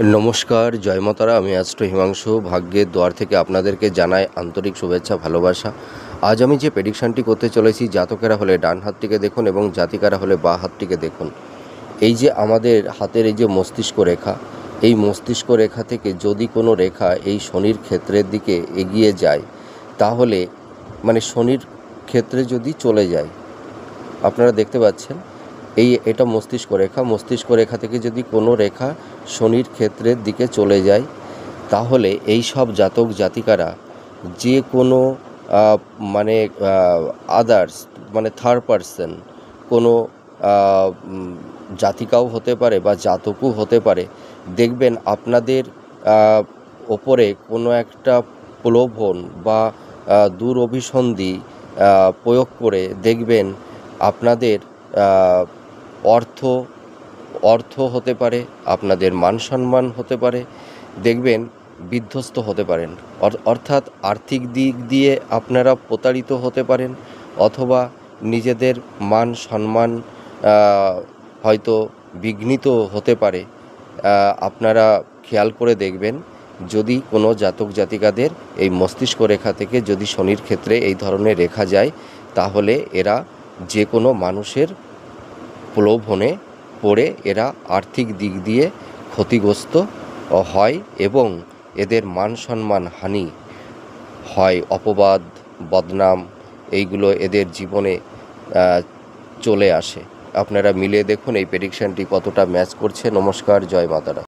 নমস্কার, জয় মাতারা। আমি অ্যাস্ট্রো হিমাংশু ভাগ্যের দ্বার থেকে আপনাদেরকে জানাই আন্তরিক শুভেচ্ছা, ভালোবাসা। আজ আমি যে প্রেডিকশানটি করতে চলেছি, জাতকেরা হলে ডান হাতটিকে দেখুন এবং জাতিকারা হলে বাঁ হাতটিকে দেখুন। এই যে আমাদের হাতের এই যে মস্তিষ্ক রেখা, এই মস্তিষ্ক রেখা থেকে যদি কোনো রেখা এই শনির ক্ষেত্রের দিকে এগিয়ে যায়, তাহলে মানে শনির ক্ষেত্রে যদি চলে যায়, আপনারা দেখতে পাচ্ছেন এটা মস্তিষ্ক রেখা থেকে যদি কোনো রেখা শনির ক্ষেত্রের দিকে চলে যায়, তাহলে এই সব জাতক জাতিকারা যে কোনো মানে আদার্স মানে থার্ড পারসন কোনো জাতিকাও হতে পারে বা জাতকও হতে পারে, দেখবেন আপনাদের ওপরে কোনো একটা প্রলোভন বা দুরভিসন্ধি প্রয়োগ করে দেখবেন আপনাদের অর্থ হতে পারে, আপনাদের মান সম্মান হতে পারে, দেখবেন বিধ্বস্ত হতে পারেন। অর্থাৎ আর্থিক দিক দিয়ে আপনারা প্রতারিত হতে পারেন, অথবা নিজেদের মান সম্মান হয়তো বিঘ্নিত হতে পারে। আপনারা খেয়াল করে দেখবেন, যদি কোনো জাতক জাতিকাদের এই মস্তিষ্ক রেখা থেকে যদি শনির ক্ষেত্রে এই ধরনের রেখা যায়, তাহলে এরা যে কোনো মানুষের প্রলোভনে পড়ে এরা আর্থিক দিক দিয়ে ক্ষতিগ্রস্ত হয় এবং এদের মান সম্মান হানি হয়, অপবাদ বদনাম এইগুলো এদের জীবনে চলে আসে। আপনারা মিলিয়ে দেখুন এই প্রেডিকশানটি কতটা ম্যাচ করছে। নমস্কার, জয় মাতারা।